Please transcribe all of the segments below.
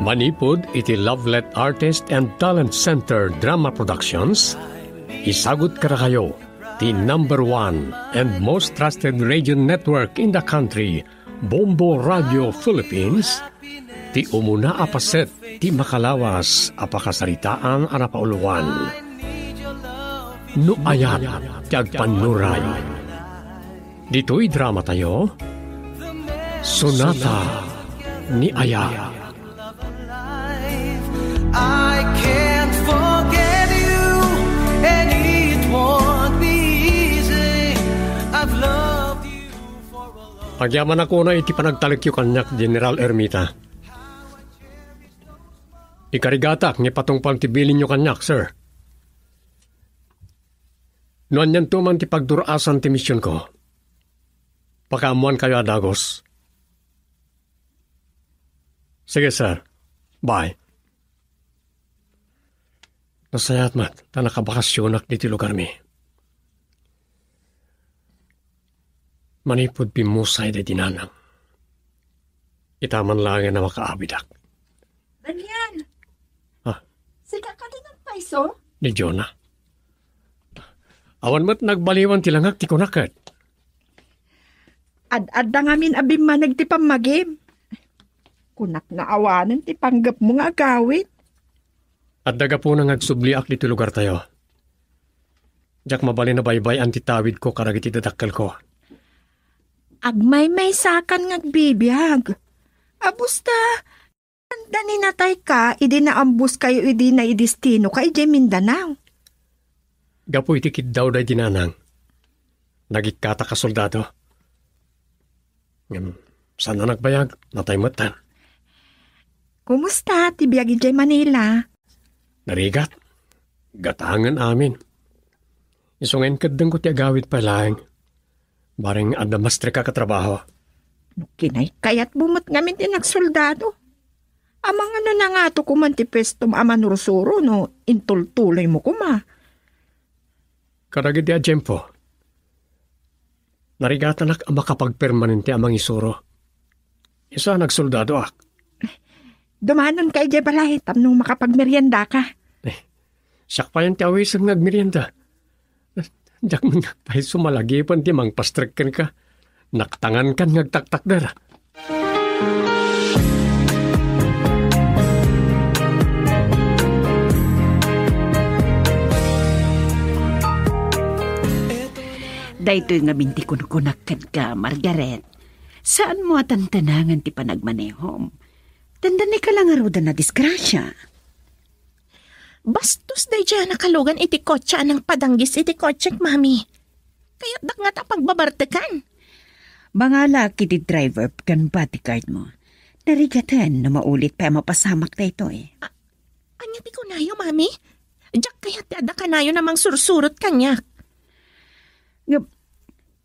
Manipod iti Lovelet Artist and Talent Center Drama Productions, isagot kara kayo, the #1 and most trusted radio network in the country, Bombo Radio Philippines, ti umuna apaset, ti makalawas, apakasaritaan anapauluan. No ayat, ti agpanuray. Dito'y drama tayo, Sonata ni Aya. I can't forget you, and it won't be easy. I've loved you for a long... Agyaman ako na iti panagtalikyo kanyak, General Ermita. Ikarigatak, ni patong pantibilin nyo kanyak, sir. Noan yan tuman ti pagdurasan ti misyon ko. Pakamuan kayo adagos. Sige, sir. Bye. Nasayat mat, ta nakabakasyonak diti lugar mi. Manipod pimusay de dinanang. Itaman lang na makaabidak. Daniel! Ha? Sika ka din ang paiso? Ni Jonah. Awan mat nagbaliwan tilangak ti kunakat. Ad-ad na ngamin abim manag ti pamagim. Kunak na awanan ti panggap mo nga agawit. At daga po nang agsubliak dito lugar tayo. Diyak mabali na baybay ang titawid ko karagiti dadakkel ko. Agmay sakan ngagbibiyag. Abusta, anda ni natay ka, idi na ambus kayo idi na idistino ka ije Mindanao. Gapo itikid daw day dinanang. Nagikata ka soldado. Saan na nagbayag? Natay matan. Kumusta, tibiyag ije Manila? Narigat. Gatangan amin. Isungin kadang ko ti agawit pa lang. Baring adamastre ka katrabaho. Kinay kayat bumot ngamin din nagsoldado. Amang ano na nga to kumantipestom amanurusuro no intultuloy mo kuma. Karagit di ajempo. Narigatan ak makapagpermanente amang isuro. Isa nagsoldado ak. Dumanon kay Jay Balay nung makapagmerienda ka. Siyak pa yan ti awis ang nagmerienda. Diyak mo nagpahit sumalagipan ti mang pastrekken ka. Naktangan kan ngagtaktak dara. Daytoy nga binti kunkunakad ka, Margaret. Saan mo atantanangan ti panagmanehom? Tandani ka lang aruda na disgrasya. Bastos day dyan nakalugan iti kotsa ng padanggis iti kotsek, mami. Kaya't dak nga ta pagbabartekan. Mga laki ti driver kan bodyguard mo. Narigatan na maulit pa mapasamak na ito eh. Anya ti kunayo, mami? Diyak kaya't ti ada kanayo namang sursurot kanyak.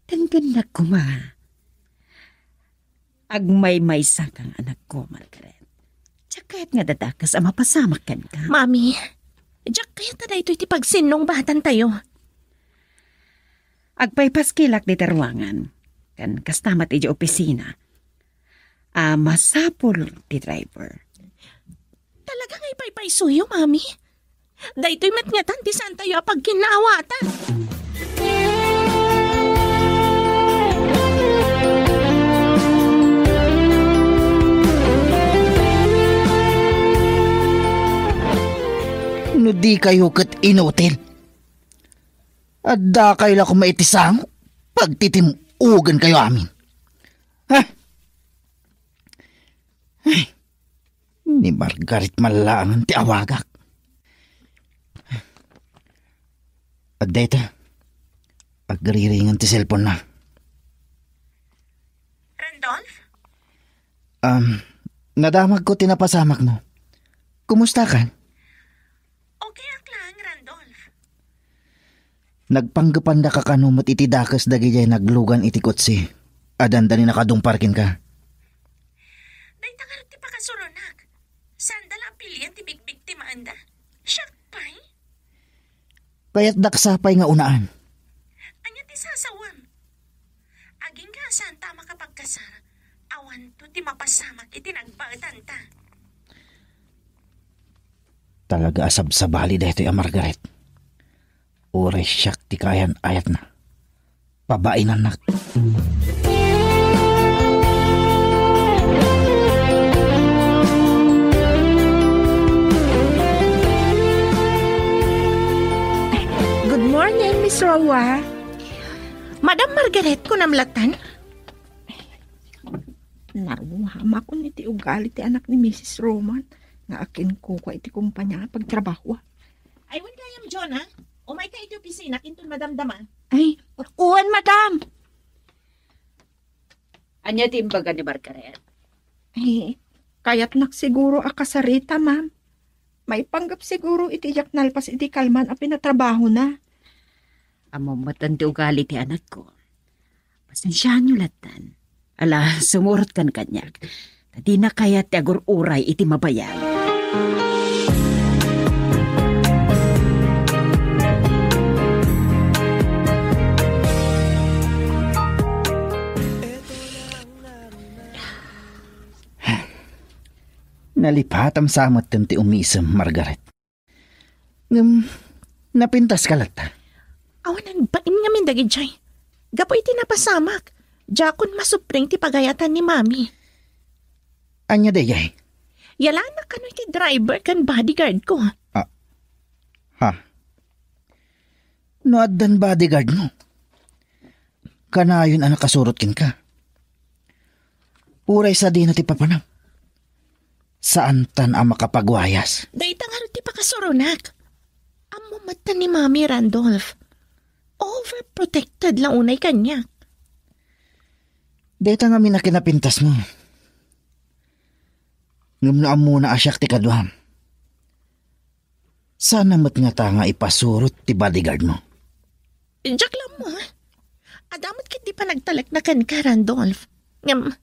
Tanggan na kuma. Agmay-maysa kang anak ko, Margaret. Diyak kaya't nga dadakas ang mapasamak kan ka. Mami, diyak kaya't na ito iti pagsinong batan tayo. Agpaypaskilak di tarwangan. Kan kastamat iti opisina. Masapol ti driver. Talaga ngay paypaysuyo, mami. Daytoy matngatan ti saan tayo apag kinawatan. No di kayo kat inutil. Adda kayo lang kumaitisang pagtitimugan kayo amin. Ha? Ay, ni Margaret malaangan ti awagak. Adda ita, agriringan ti cellphone na. Randolph? Nadamag ko tinapasamak mo. Kumusta ka? Okay lang, Randolph. Nagpanggapan da ka kanumot iti dakas dagijay naglugan iti kotse. Adanda ni nakadumparkin ka. Day tangarap ti pakasuronak. Sandal apilian ti bigbig ti maanda. Syakpay? Kaya't daksapay nga unaan. Anya ti sasawam. Aging ka santa makapagkasara. Awan to ti mapasamak iti nagbagdan ta. Talaga asab sa bali dahito yung Margaret. Uray siyak ti kayan ayat na. Pabain anak. Good morning, Miss Rowa. Madam Margaret, kunamlatan? Naruhama ko ni ti ugali ti anak ni Mrs. Roman. Nga akin ko kwa iti kumpanya pagtrabaho. Ay, wan kayam, John, ha? Umay ka iti opisina, kinton madamdama. Ay, uwan, madam. Anya timbaga ni Margaret? Ay, kaya't siguro akasarita, ma'am. May panggap siguro iti yaknalpas iti kalman a pinatrabaho na. Amo matanda ugali ti anak ko. Pasensyahan nyo latan. Ala, sumurot kan kanyak. Di na kaya ti agur uray iti mabayan. Nalipatam sa amat ti umisem, Margaret. Napintas ka lata. Awanan bain nga min dagid jay. Gapo iti napasamak. Jakon masupring ti pagayatan ni mami. Anya dayay? Yala na kano iti driver kan bodyguard ko. Ha? No addan bodyguard mo? Kanayon ang nakasurot kin ka. Uray sa di na ti papanam. Saan tan ang makapagwayas? Dahita nga ti pakasurunak. Amo mata ni Mami Randolph. Overprotected lang unay kanya. Dahita nga minakinapintas mo. Ngumnaan muna asyak ti kadwam. Sana mat nga ta nga ipasurot ti bodyguard mo. Jack lang mo, ha? Adamot kit di pa nagtalak na kan ka, Randolph. Ngam,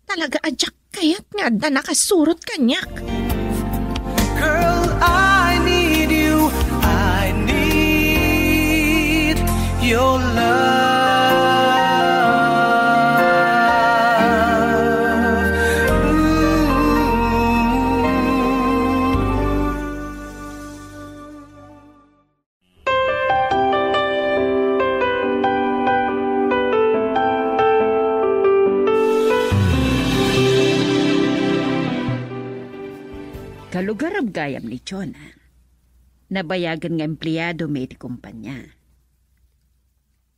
talaga adyak kayat nga da nakasurot kanyak. Girl, I need you. I need your love. Kalugarab gayam ni Chona. Nabayagan nga empleyado may iti kumpanya.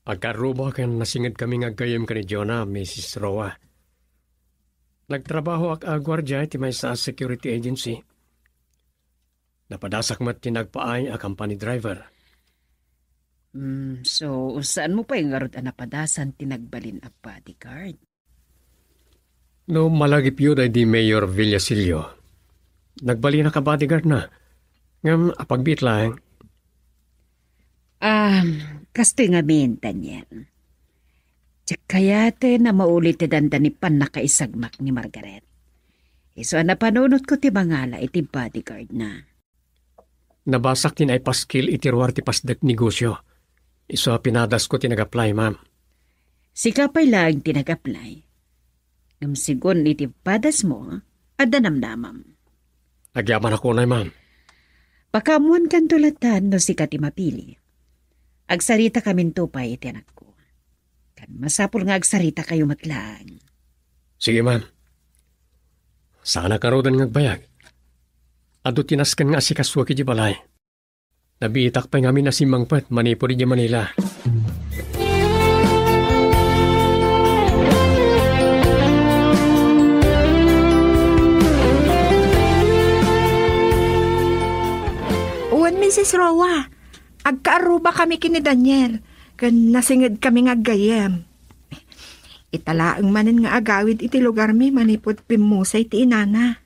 Agkarubo kan nasingid kami nga gayam ka ni Jonah, Mrs. Roa. Nagtrabaho ak agwardya iti may sa security agency. Napadasak mat tinagpaay a company driver. So, saan mo pa yung arot ang napadasan tinagbalin a bodyguard? No malagip yun ay di Mayor Villasilio. Nagbali na ka bodyguard na. Ngam apagbit lang. Kasto nga mintan yan. Kaya te na maulit ti dandanipan na kaisagmak ni Margaret. So napanunot ko ti bangala iti bodyguard na. Nabasak tin ay paskil itirwar ti pasdak negosyo. Iso pinadas ko tinag-apply, ma'am. Sikapay lang tinag-apply. Ngam sigon iti padas mo, adanamdamam. Agyaman ako na, ma'am. Pakamuan kan tulatan no sikat mapili. Agsarita kamin tupay iti anak ko. Kan masapul nga agsarita kayo matlaan. Sige, ma'am. Sana karodan ngagbayag. Ado tinaskan nga asikaswa ki di balay. Nabiitak pa nga na si Mangpat, manipuri di Manila. Mrs. Rowa, agkaaruba kami kini Daniel, kan nasingid kami nga gayem. Italaang manin nga agawid iti lugar mi manipod pimusay ti inana.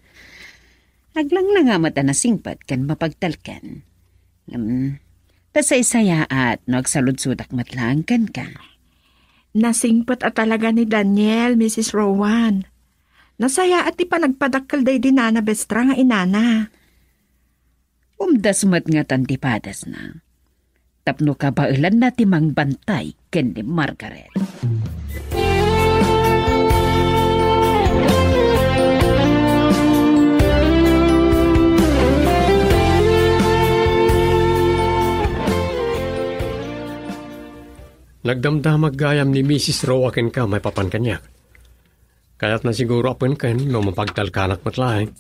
Aglang na nga mata na singpat kan mapagtalkan. Tasay-saya at nagsaludsudak matlang kan ka. Nasingpat at talaga ni Daniel, Mrs. Rowan. Nasaya at ipanagpadakkel day di nana bestra nga inana. Umdasmat nga tantipadas na. Tapno ka ba ilan na timang bantay ken ni Margaret? Nagdamdamag gayam ni Mrs. Roa ken ka may papan kanyak. Kaya't na siguro apin ken no mapagtalkanak matlaeng.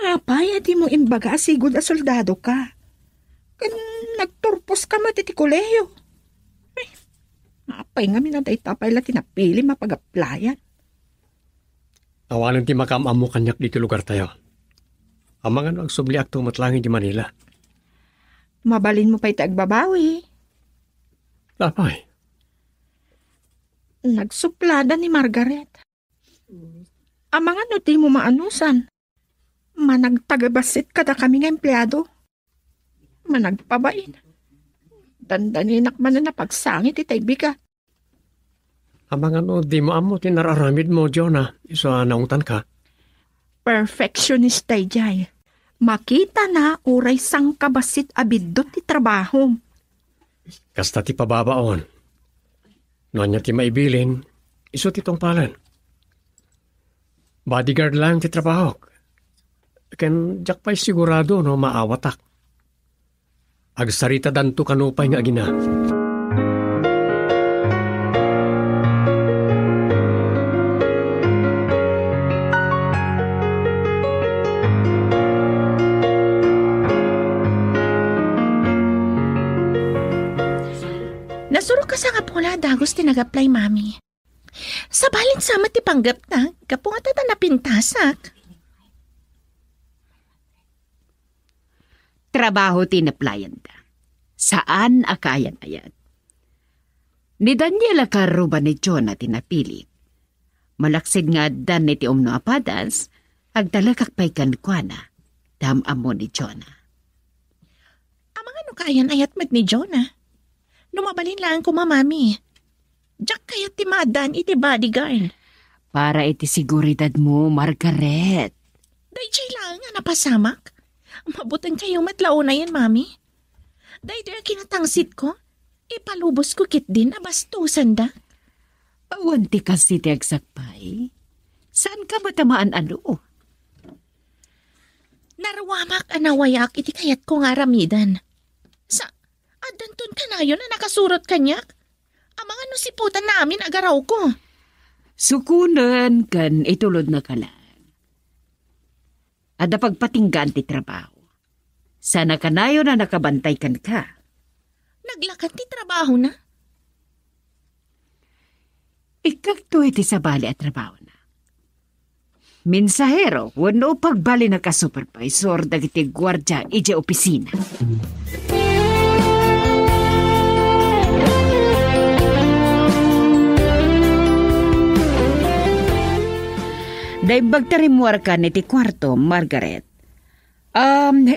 Apay, di mo imbaga sigod a soldado ka. Kan nagturpos ka matiti koleyo. Ay, apay nga minaday tapay la tinapili mapag-applyan. Awalan ti makamamu kanyak dito lugar tayo. Amangan agsubli akto matlangin di Manila. Mabalin mo pa'y tagbabawi. Lapay. Nagsuplada ni Margaret. Amang ano di mo maanusan. Managtagabasit kada kami nga empleyado. Managpabain. Dandaninak man na napagsangit itay biga. Amangan no di mo amo tinararamid mo, Jonah. Iso naungtan ka. Perfectionist tay jay. Makita na uray sang kabasit abidot ti trabaho. Kasta ti pababaon. Noon niya ti maibilin, iso ti tungpalan. Bodyguard lang ti trabaho. Ken jak pa'y sigurado no maawatak. Agsarita danto kanupay nga agina. Nasuro ka sa nga pula, dagos ti nag-apply, mami. Sa balin sama ti panggap na, kapo nga tata napintasak. Trabaho tinaplayan ta. Saan akayan ayat? Ni Daniela karuba ni Jonah tinapili. Malaksid nga dan ni ti umno apadas, agdalakakpay kankwana, damamo ni Jonah. Amang ano kayan ayat mat ni Jonah? Lumabalin lang ko, mamami. Diyak kayat ti madan iti bodyguard. Para iti siguridad mo, Margaret. Dayjay lang nga napasamak. Mabutan kayo matlaon na yan, mami. Dayjay kinatangsit ko. Ipalubos ko kit din abastusan da. Awanti kasi ti agsakpay. Saan ka matamaan ano? Narwamak anawayak iti kayat ko nga ramidan. Sa adantun ka na yun na nakasurot kanyak. Amang ano siputan namin agaraw ko. Sukunan kan itulod na ka lang. Ada pagpatinggan ti trabaho. Sana kanayo na nakabantay kan ka. Naglakan ti trabaho na. Ikakto iti sabali at trabaho na. Minsahero, wano pagbali na ka-supervisor dagiti gwardya ije opisina. Daimbag tarimuar ka niti kwarto, Margaret.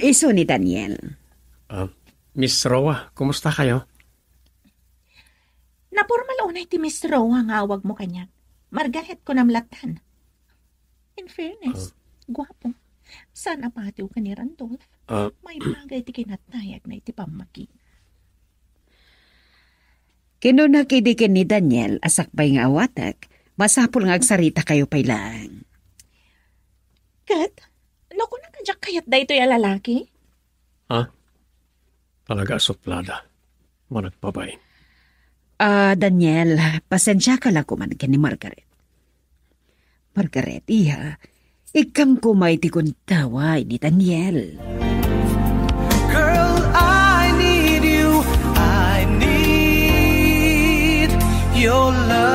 Iso ni Daniel. Miss Roa, kumusta kayo? Napurmal unay ti Miss Roa nga awag mo kanya. Margaret ko namlatan. In fairness, gwapo. Sana patiw ka ni Randolph. May bagay ti kinatayag na iti pamaki. Kinunakidikin ni Daniel asakbay nga awatak, masapul nga agsarita kayo pailang. Kat, naku na kadyak kayat da ito yung lalaki? Ha? Talaga suplada. Managpabain. Daniel, pasensya ka lang kuman ni Margaret. Margaret, iya, ikam kumay ti kuntawa ni Daniel. Girl, I need you. I need your love.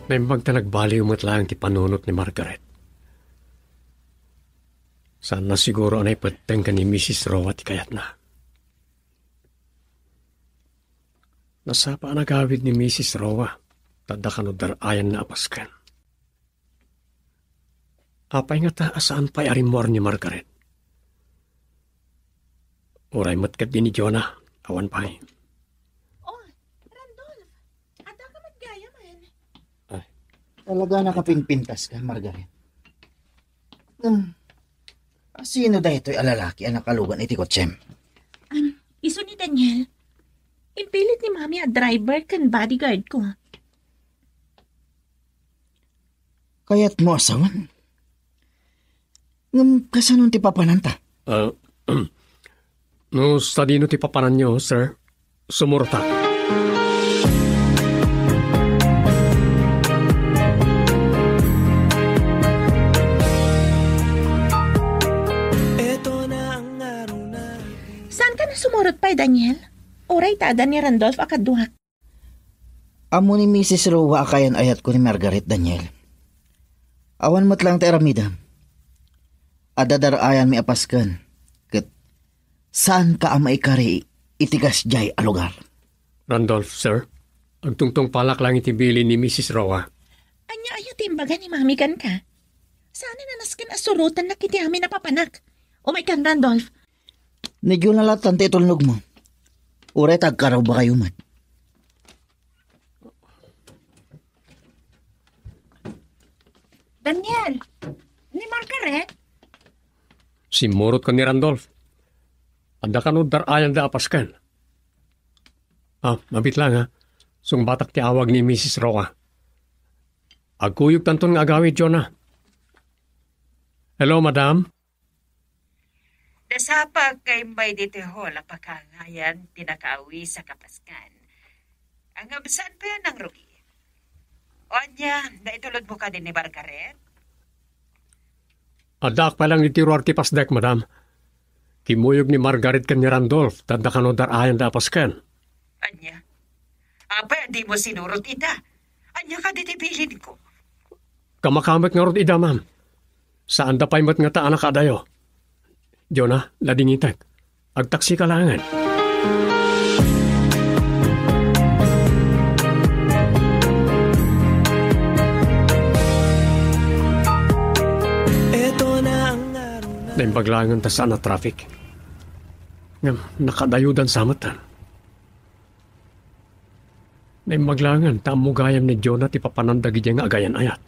Naimbag ta nagbaliw mo't lang ti panunot ni Margaret. Saan na siguro anay pateng ka ni Mrs. Roa ti kayat na. Nasapa nagawid ni Mrs. Roa, tada ka no darayan na apaskan. Apay nga ta asaan pa'y arimor ni Margaret. Uray matkat din ni Jonah, awan pa'y. Oh, Randolph, ada ka matgaya man. Talaga nakapingpintas ka, Margaret. Sino da ito'y alalaki ang nakalugan iti kotsem? Iso ni Daniel. Impilit ni Mami a driver kan bodyguard ko. Kaya't mo asawan? Ngam kasanon ti papananta? No, sa dino ti papanan nyo, sir. Sumurta. Saan ka na sumurot pa, Daniel? Oray tada ni Randolph akaduhak. Amo ni Mrs. Rowa akayan ayat ko ni Margaret, Daniel. Awan mo't lang ti aramida. Adadarayan mi apaskan. Kat saan ka ama ikari itigas jay a lugar? Randolph, sir. Ang tungtong palak lang itibili ni Mrs. Roa. Anya ayo timbaga ni Mami kan ka? Saan na naskin asurutan na kiti amin na papanak? O may kan, Randolph? Medyo nalatan ti itulnog mo. Uray tagkaraw ba kayo man? Daniel, ni Margaret? Simurot ko ni Randolph. Anda ka no darayan da apaskan. Mabit lang ha. Sung batak ti awag ni Mrs. Roa. Agkuyog tanton nga agawid, Jonah. Hello, madam. Nasapag kay may ditihol ang pagkangayan tinakaawi sa kapaskan. Ang absaan pa yan ng rugi. O niya, naitulog mo ka din ni Margaret? Adak pa lang itiro artipasdek, madam. Kimuyog ni Margaret kan ni Randolph, tanda ka no darayan da apaskan. Anya? Apa, di mo sinurot ita. Anya ka ditibilin ko. Kamakamat nga rod ida, ma'am. Saan da pa'y mat nga ta anak adayo? Jonah, ladingitek. Agtaksi ka langan. Naimbaglangan ta saan na traffic. Nakadayudan sa matan. Naimbaglangan ta mugayam ni Jonah ti papanandagi nga agayan ayat.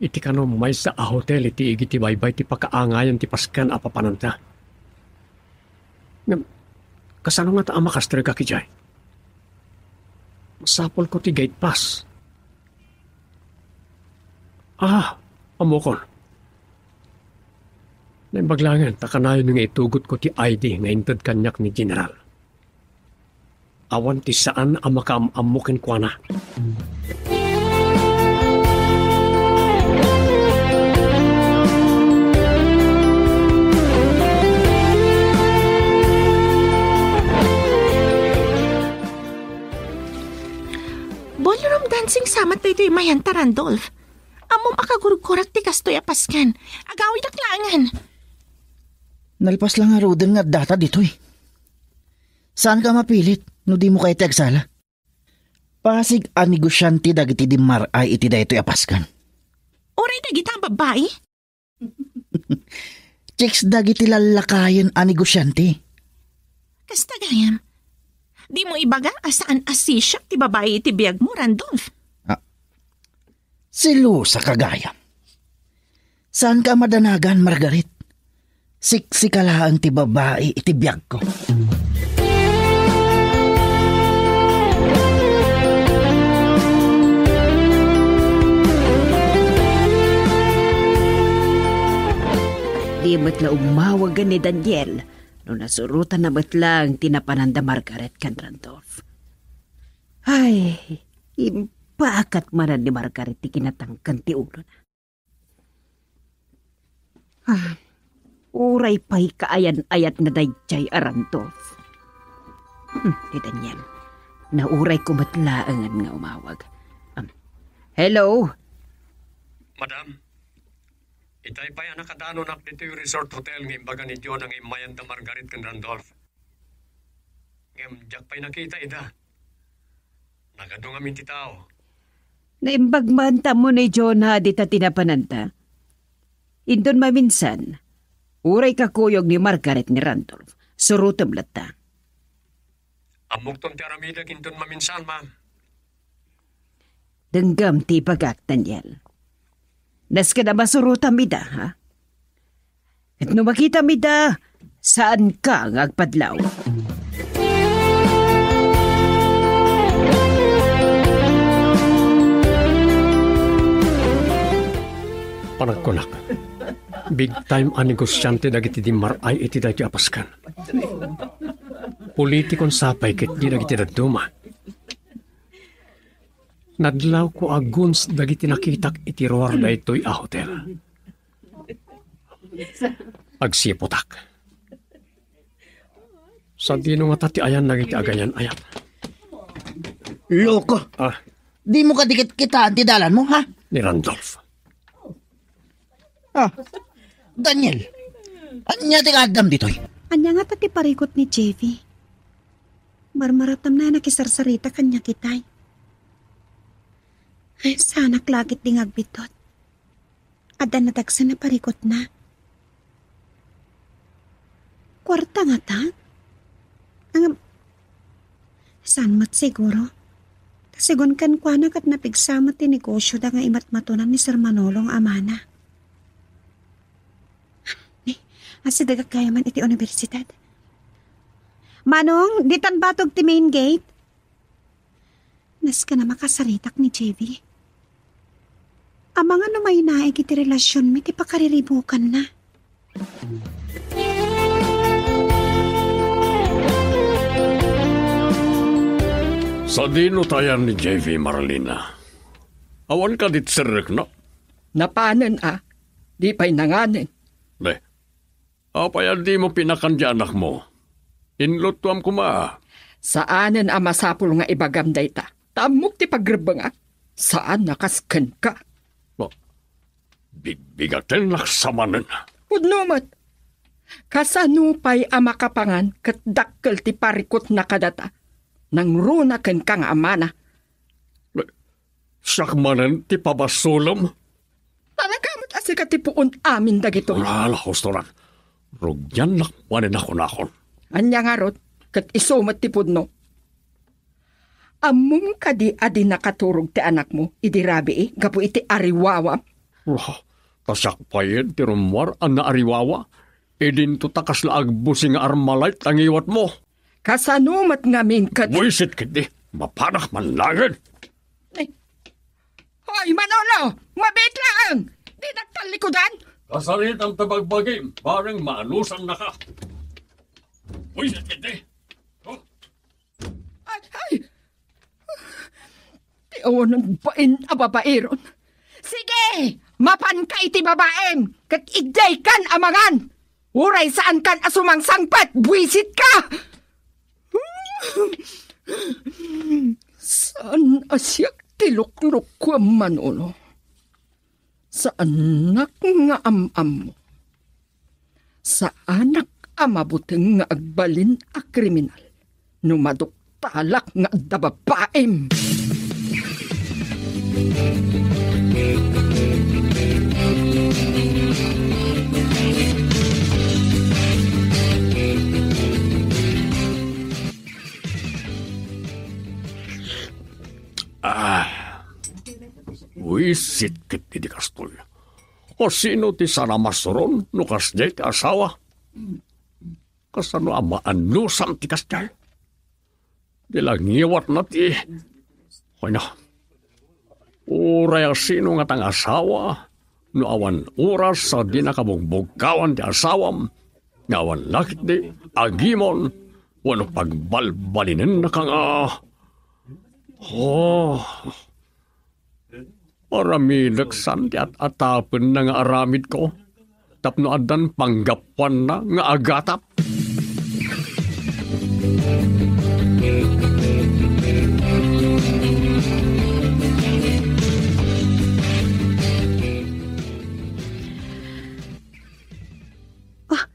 Iti kano may sa a hotel iti igiti baybay ti pakaangayan ti paskan a papananta. Kasano nga ta amakastre ka kijay? Masapol ko ti gate pass. Amokon. Naimbaglangan, takanayon nga itugot ko ti ID nga intad kanyak ni General. Awan ti saan ang makaamamukin kwa na. Ballroom dancing samat na ito'y mayanta, Randolph. Amom akagurugkurak ti kastoy apaskan. Agawid aklangan. Nalpas lang nga roden nga data dito eh. Saan ka mapilit no di mo kayo tagsala? Pasig anegosyanti dagiti di maray iti dayto apaskan. Oray dagita ang babae? Chicks dagiti lalakayan anegosyanti. Kasta gayam. Di mo ibaga asaan asisyak ti babae iti biyag mo, Randolph. Silo sa kagayam. Saan ka madanagan, Margaret? Siksikalaang ti babae iti biyag ko. Di matla umawagan ni Daniel no nasurutan na matlang tinapananda Margaret kan Randolph. Ay, impakat manan ni Margaret ti kinatangkan ti ulo na. Uray pa'y kaayan-ayat na dayjay a Randolph. Ni Daniel, nauray ko matlaangan nga umawag. Hello? Madam, itay pa'y nakadano na dito yung resort hotel ng imbaga ni John ang imayan da Margaret kan Randolph. Ngem, jak pa'y nakita ida. Nagadong amin ti tao. Naimbagmanta mo ni Jonah di ta tinapananta. Indon maminsan, uray kakuyog ni Margaret ni Randolph. Surutom lata. Amukton ti aramida kinton maminsan, ma'am. Denggam ti pagak, Daniel. Nas ka na masurutam ida, ha? At no makita mi da, saan ka nga agpadlaw? Panagkunak. Big time ang negosyante dagiti di maray iti dagiti apaskan. Politikon sapay ket di dagiti daduma. Nadlaw ko aguns dagiti nakitak iti roar da ito'y a hotel. Agsipotak. Sa dino nga tati ayan dagiti agayan ayan. Loko. Di mo kadikit kita ang tidalan mo, ha? Ni Randolph. Daniel, anya ti kadam ditoy? Anya nga tati parikot ni JV. Marmaratam na nakisarsarita kanya kitay. Ay, sana klagit ding agbitot. Ada nadagsan na parikot na. Kwarta nga ta? Saan mat siguro? Sigun kan kwa na kat napigsama ti negosyo da nga imat-matunan ni Sir Manolong amana. Asa daga kaya man iti universidad. Manong, ditan batog ti main gate? Nas ka na makasaritak ni JV. Amang ano may naig iti relasyon mi ti pakariribukan na. Sa dino tayan ni JV Marlina. Awan ka dit sirek na? Napanen di pa'y nanganen. Apay di mo pinakandya anak mo. Inlutuam kuma. Saanen masapul nga ibagam dayta. Tamok ti pagribang Saan nakasken ka? Bigbigaten naksamanen. Pudnumat. Kasano pa'y makapangan kat dakkel ti parikot na kadata. Nang runaken kang amana. Sakmanen ti pabasulam. Talagamot asika ti puon amin dagito. Wala, hostoran. Rugyan nakwanin ako nakon. Anya nga rot, kat isumat ti pudno. Amum kadi adi nakaturog ti anak mo, idirabi gapu iti ariwawa. Tasak payen ti rumwar ang naariwawa. Idin to takas laag busing armalite ang iwat mo. Kasanumat ngamin kat... Buisit kiti, mapanak man langin. Hoy, Manolo! Mabit lang! Di nagtalikodan! Kasalit ang tabagbagim, parang maanusan na ka. Buisit kiti. Ay! Tiawan ng bain babaeron. Sige! Mapan ka iti babaem! Kat igday kan amangan! Uray saan kan asumang sangpat! Buisit ka! Saan asyak tilukluk ko Manolo? Sa anak nga amam mo? Sa anak amabuteng nga agbalin a kriminal? Numaduktalak nga dababaem. Wisit kit di kastoy. O sino ti sana masuron no kasjay ti asawa? Kasano amaan lusam ti kasjay? Dilangiwat na ti. Hoy na. Uray sino nga tang asawa no awan oras sa di nakabugbugkawan ti asawam. Ngawan lakit di agimon wano pagbalbalinin na kang Aramilaksan ti at-atapen na nga aramid ko. Tapno adan panggapan na nga agatap.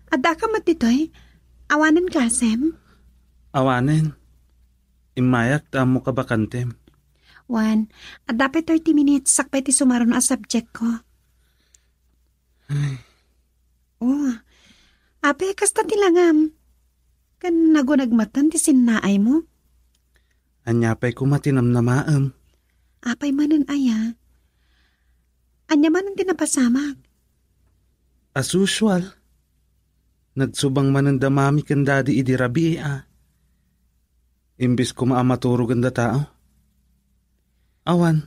Ada ka matitoy? Awanan ka, Sem? Awanen. Imayak ta mo kabakantem. Juan, dapat 30 minutes sakpay ti sumaron a subject ko. Ape, kasta tilangam. Kan nagunagmatan ti sinnaay mo? Anyapay ko matinamnamaam. Apay manan aya. Anya manan tinapasamag. As usual, Nagsubang manandamami kan dadi idi rabi Imbis ko maamaturo ganda tao. Awan,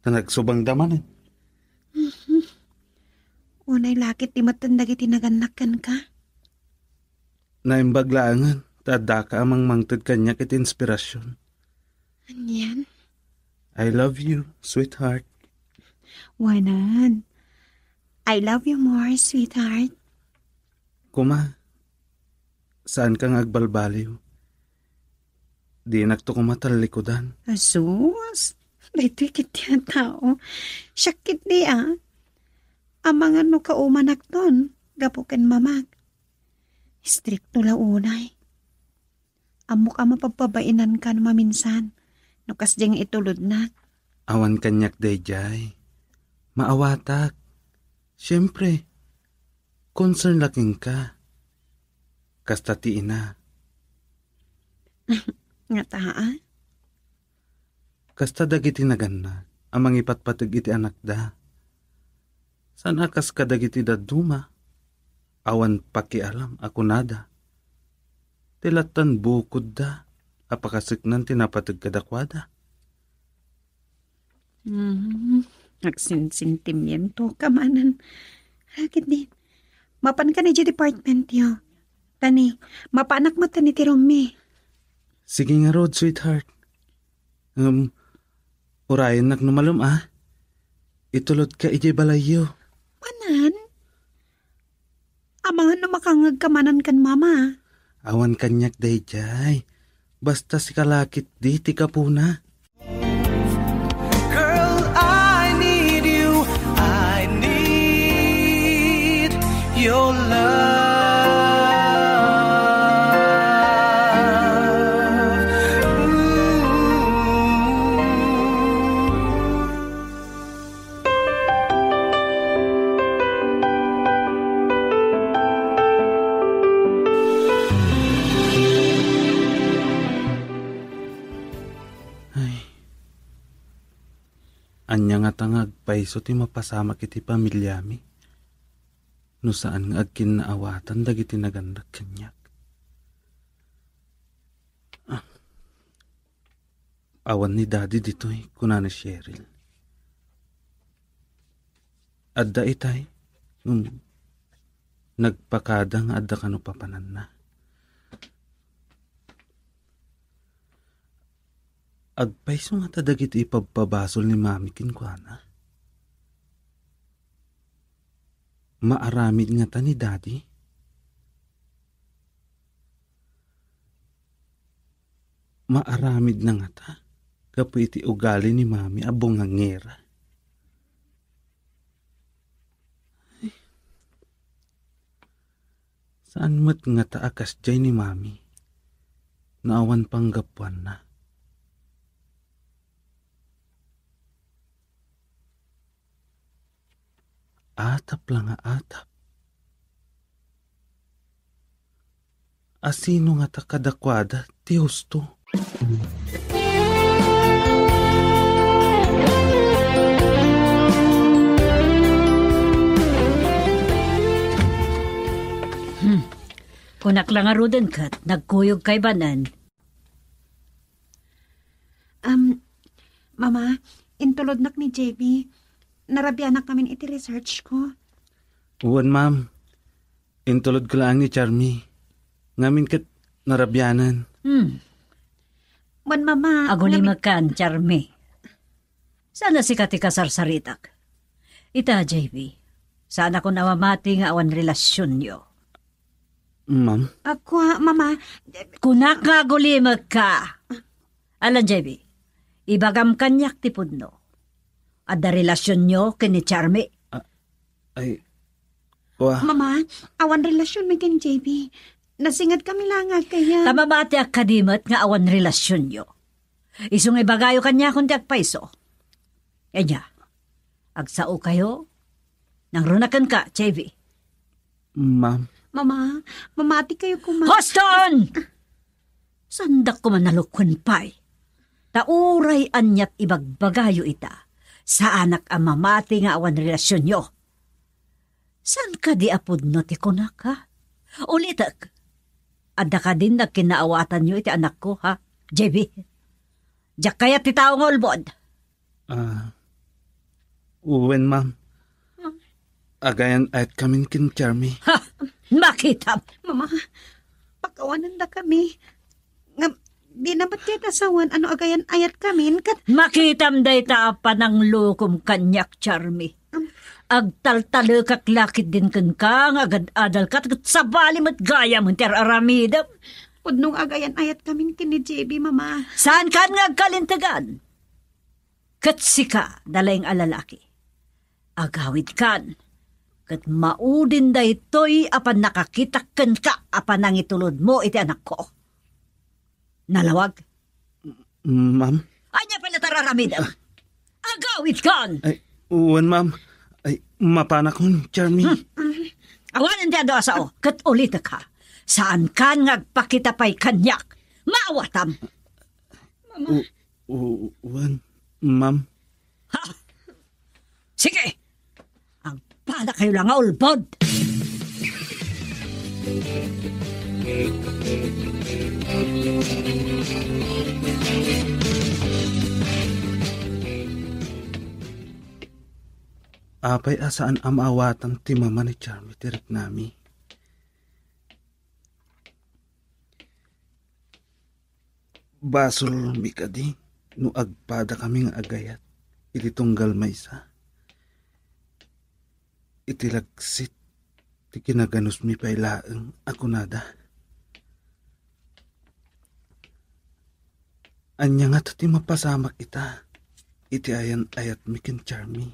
na nagsubang damanin. Unay lakit ti matandag iti naganakan ka. Naimbaglaangan, tada ka amang mangtad kanya kit inspirasyon. Anyan? I love you, sweetheart. Wanan. I love you more, sweetheart. Kuma, saan kang agbalbaliw? Di nakto kumatalikodan. Asus, dito'y kiti tao. Syakit di Ang mga no kaumanak ton, gapukan mamag. Stricto la unay. Amo ka mapagpabainan ka na maminsan, no kasdyang itulod na. Awan kanyak dayjay. Maawatak. Siyempre, concern laking ka. Kasta ti ina. Nga taa? Kasta dagiti naganna, amang ipatpatag iti anak da. San akas kadagiti daduma? Awan pakialam ako nada. Tilatan bukod da, apakasiknan tinapatag kadakwada. Nagsinsintimiento ka manan. Hakit din. Mapan ka na di department yo. Tani, mapanak mo tani ti Romy. Sige nga Rod, sweetheart. Urayan nak numalum Itulod ka ijay balayo. Manan? Amangan na makangag kamanan kan mama. Awan kanyak dayjay. Basta si kalakit di ti kapuna. Girl, I need you. I need your love. Anya nga tangag paiso ti mapasama kiti pamilyami. No saan nga agkin naawatan dagiti nagandak kanyak. Awan ni daddy dito'y kunana Cheryl. Adda itay, nagpakada nga adda kano papanan na. Agpaiso nga tadagiti ipagpabasol ni mami kinkwana. Maaramid nga ta ni daddy. Maaramid na nga ta. Kapo iti ugali ni mami abong nga ngera. Saan mat nga ta akas jay ni mami? Naawan panggapuan na. Atap lang nga atap. Asino nga ta kadakwada ti husto? Kunak lang nga ruden kat, nagkuyog kay banan. Mama, intulod nak ni JB. Narabianak namin iti research ko. Uwan, ma'am. Intulod ko lang ni Charmy. Ngamin kat narabyanan. Wan, mama. Aguli makan, Charmy. Sana si kati kasarsaritak. Ita, JB. Sana ko nawamati nga awan relasyon nyo. Ma'am? Ako, mama. Kunak nga aguli magka. Alam, JB. Ibagam kanyak tipod no. Ada relasyon nyo kini Charmy? Mama, awan relasyon may kini JB. Nasingad kami lang kaya... Tama ba ati akadimat nga awan relasyon nyo? Isong ibagayo kanya kundi agpaiso. Enya, agsao kayo? Nang runakan ka, JB. Ma'am? Mama, mamati kayo Hoston! Sandak ko man nalukwan pa'y. Tauray anyat ibagbagayo ita. Sa anak ang mamati nga awan relasyon nyo. San ka di apod no ti kunak ha? Ulitak. Adda ka din na kinaawatan nyo iti anak ko, ha? JB. Diyak kaya ti tao nga ulbod. Uwen, ma'am. Agayan ayat kami kin Charmy. Ha! Makita. Mama, pagkawanan na kami. Nga, di na ba't kayo nasawan ano agayan ayat kami? Makitam day taapan ng lukom kanyak, Charmy. Agtaltalo kaklakit din kan ka, agad adal ka, sabali mo't gaya mo't aramidam. Pudnong agayan ayat kami kini JB, mama. Saan ka nga kalintagan? Katsika, dalayng alalaki. Agawid kan. Kat maudin da ito'y apan nakakitakan ka apan nang itulod mo iti anak ko. Nalawag? Ma'am? Anya pala tararamidam. Agawid kan. Ay, uwan, ma'am. Ay, mapanak ko, Charmy. Awanan di ado asao. Kat ulita ka. Saan ka ngagpakita pa'y kanyak? Maawatam. Uwan, ma'am. Ha? Sige. Ang pala kayo lang nga ulbod. Apay asaan amawatan ti mama ni Charmy tirik nami. Basol mikadi no agpada kami nga agayat iti tunggal maysa. Iti lagsit ti kinaganus mi pailaeng ako nada. Anya nga ti mapasamak ita iti ayan ayat mi ken Charmy.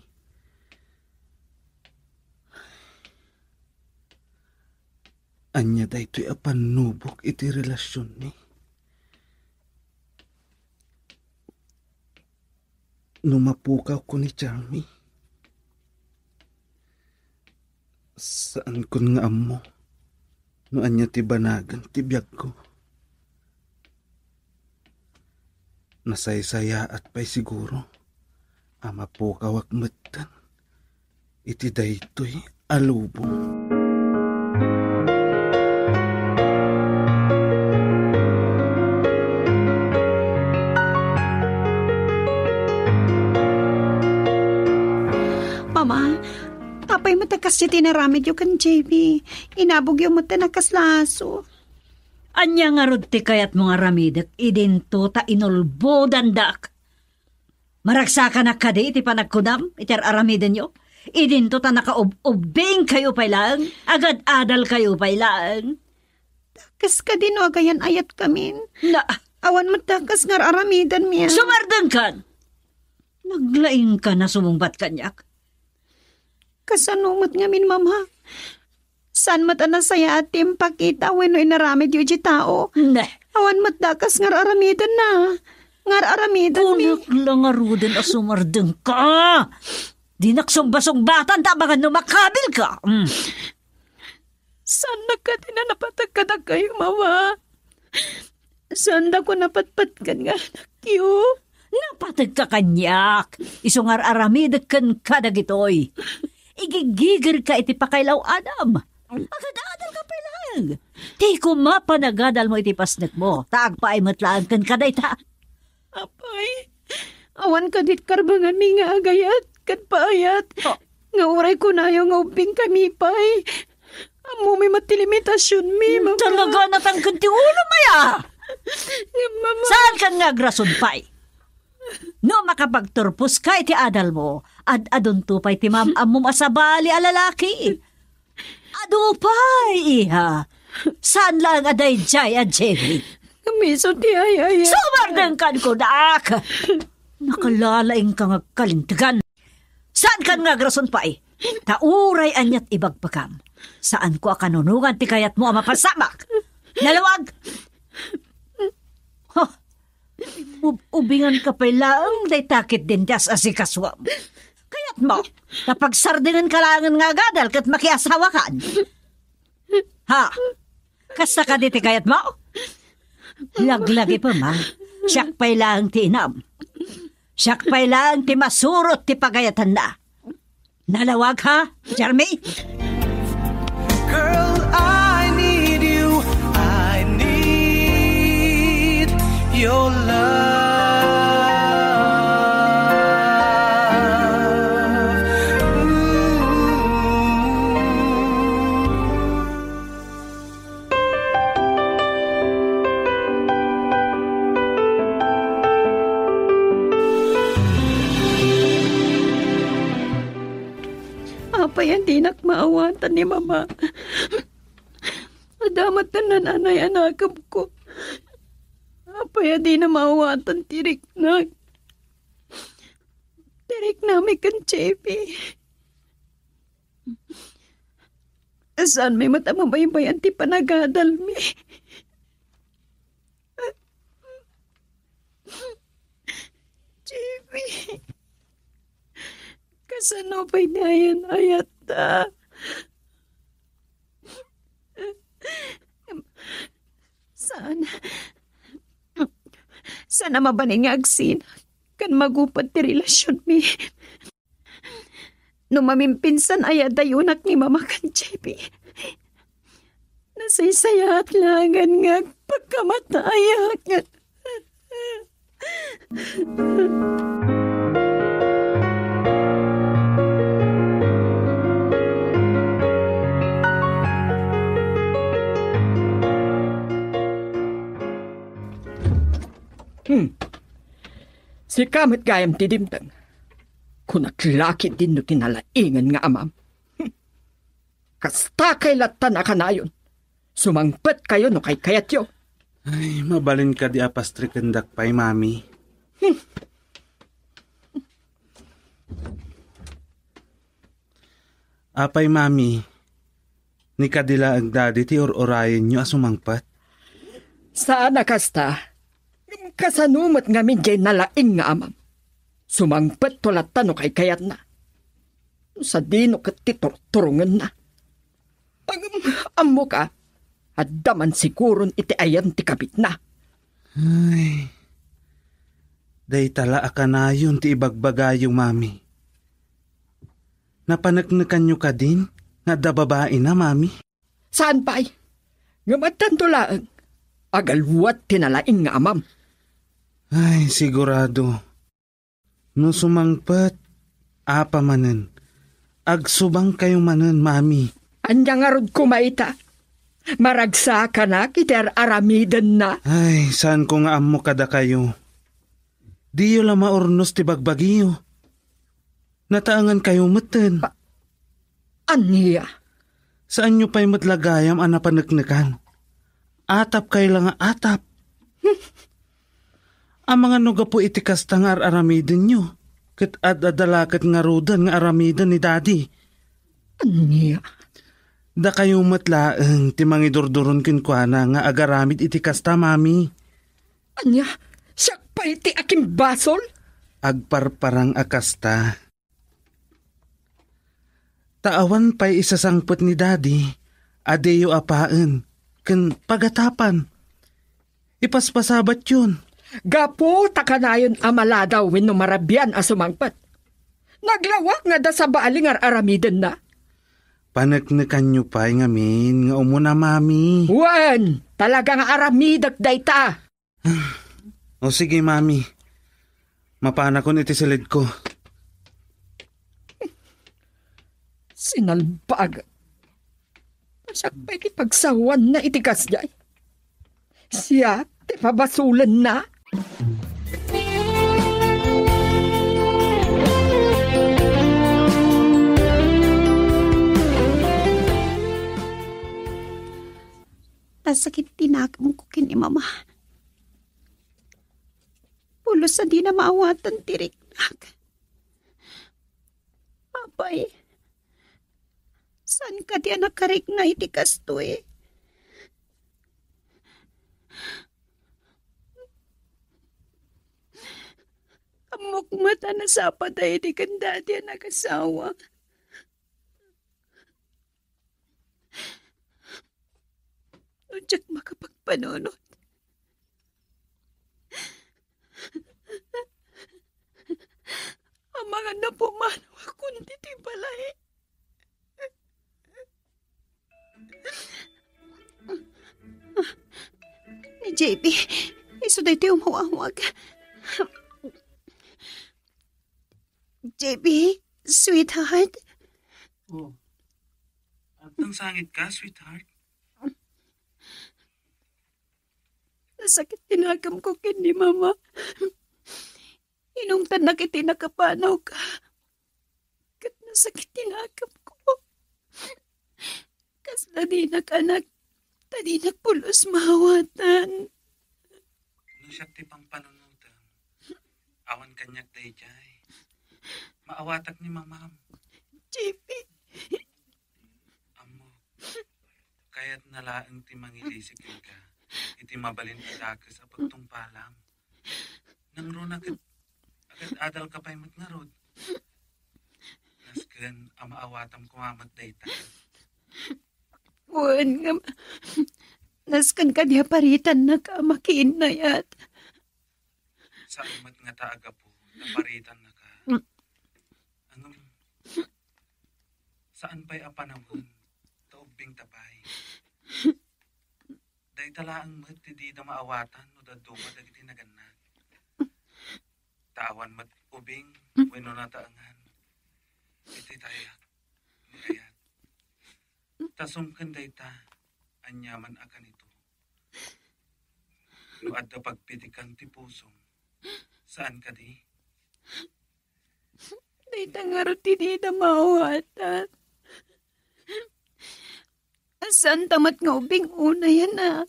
Anya daytoy apanubok iti relasyon ni. Numapukaw ko ni Charmy. Saan kun nga amo? No anya ti banagan ti biyag ko. Nasaysaya at pa'y siguro. Amapukaw akmatan. Iti daytoy alubong. Mama, apay matakas si tinaramid yung kan JB. Inabog yung mata nakaslaso. Anya nga rod ti kayat mga ramidak, idinto ta inulbo dandak. Maragsakan na kadi iti panagkudam, iti aramidan nyo. Idinto ta nakaubing kayo pailang, agad adal kayo pailang. Takas ka din o agayan ayat kami. Na, Awan matakas nga aramidan miya. sumardan kan. Naglaing ka na sumungbat kanyak. Kasanumot nga min, mama. San mata na saya atim pakita when no inaramid yung tao. Ne, Awan matakas nga aramidan na. Nga aramidan mi. unak lang aruden a sumardan ka. Di naksumbasumbatan tabangan numakabil ka. San na ka din na napatagkadag kayo, mama? San na ko napatpatkan nga anak yu? Napatag ka kanyak. Isungar aramidag kan kadagitoy. Igigigir ka iti pakailaw Adam. Agad-adal ka pailang. Di ko mapanagadal mo iti pasnek mo. Taagpaay matlaan kan kadayta. Apay, awan ka dit karbangan mi nga agayat, kat paayat. Nga uray ko na yung uping kami pay. Amo may matilimitasyon mi, mama. Talaga natangkan ti ulo maya. Nga, mama. Saan ka nga grason pay? No makapagturpos ka iti adal mo, adon tupay ti mamam mo masabali a lalaki. Ado pay, iha. Saan lang aday jay a Jerry? Kamiso ti ayaya. Sumardan kan ko daak. Nakalalaing ka nga kalintigan. Saan ka nga grason pay? Tauray anyat ibagpakam. Saan ko akanunungan ti kayat mo ang mapasamak? Nalawag! Huh. Ubingan ka pa lang, day takit din das asikaswam. Kayat mo, kapag sardingan ka langan nga gadal kat makiasawa kan. Ha? Kasta ka diti kayat mo? Laglagi pa ma, siyak pa'y lang ti inam. Siyak pa'y lang ti masurot ti pagayatan na. Nalawag ha, Jeremy? Girl, I need your love. Apay ang dinak maawatan ni mama. Adamat na nanay anakam ko. Apay ang di na maawatan tirik na. Tirik namin kan Chepi. Saan may matamabaybayan ti panagadal mi. Chepi. Kasano pa'y dayan ayat ta? Sana mabaning nga agsin kan magupad ti relasyon mi. No mamimpinsan ay adayunak ni mama kan Chepi. Nasaysaya at langan nga pagkamatayak. Si kamit gayam ti dimtang. Kunaklaki din no tinalaingan nga amam. Kasta kay latan ka na yun. Sumangpet kayo no kay kayat yo. Ay, mabalin ka di apastri kendak pa'y, mami. Apay, mami. Ni kadila ang dadi ti or-orayin nyo asumangpat. Sana kasta. Kasanumat nga min jay nalaing nga amam. Sumangpet tulatan no kay kayat na. Sa dino kat titurturungan na. Pag amo ka, adaman siguron iti ayan ti kabit na. Ay, day tala akanayon ti ibagbagayong, mami. Napanagnakan nyo ka din, nga da babae na, mami. Saan pa'y? Ngamatan tulaan. Agalwat tinalaing nga amam. Ay, sigurado. No sumangpat, apa manen. Agsubang kayong manen, mami. Anya nga rod kumaita. Maragsa ka na, kiter aramidan na. Ay, saan ko nga amo kada kayo? Di yo lang maurnos ti bagbagiyo. Nataangan kayo meten. Anya? Saan nyo pa'y matlagayam anapanagnakan? Atap kayo lang nga atap. Ang mga nuga po itikas tangar aramidin nyo. Kat adadalakat nga rudan nga aramidin ni daddy. Anya? Da kayo matlaang ti mangidurduron kinkwana nga agaramid itikas ta, mami. Anya? Siyak pa iti aking basol? Agparparang akasta. Taawan pa'y isasangpot ni daddy. Adeyo apaan. Ken pagatapan. Ipaspasabat yun. Gapo takanayon amaladaw wenno marabian asumangpat. Naglawak nga da sa baaling aramiden na. Panagnakan nyo pa'y ngamin nga umuna, mami. Wan! Talagang aramidak dayta. O sige, mami. Mapana ko iti silid ko. Sinalbag. Masak pa ikipagsawan na itikas jay. Siya, ti pabasulan na. Tasakit tinakam ko kini mama. Pulos sa di na maawatan tirik. Apay, saan ka di nakarik na itikas to eh? Amok-mata na sa patay di kanda di nag-asawa. Nunjak makapagpanunod. Ang mga napumanaw akong titibalay. Ni JP, Iso dahi tayo umawawag. JB, sweetheart. Oh. Atang sangit ka, sweetheart. Nasakit tinagam ko kini mama. Inungtan na kiti nakapanaw ka. Kat nasakit tinagam ko. Kas tadi anak, tadi pulos mahawatan. Nung siya tipang panunutan, awan kanyak dayjay. Maawatak ni mamam. JB. Amo, kaya't nalaang ti mangilisik ka. Iti mabalin itaka sa pagtungpalam. Nang ron agad adal ka pa'y matngarod. Nasken, amaawatam kumamat dayta. Wan nga, naskan ka diya paritan na ka makiin na yat. Sa imat nga taaga po, naparitan na ka. Anong, saan pa'y apanawon, taubing tapay. Day talaang mat, di na maawatan, no daduma, dagiti naganag. Tawan mat ubing, weno na taangan. Iti tayak, ni ayat. Tasumkan day ta, anyaman akan ito. No adda pagpitikan ti pusong, saan ka di? Day tangaro tini na maawatan. Saan tamat nga ubing una yan ah.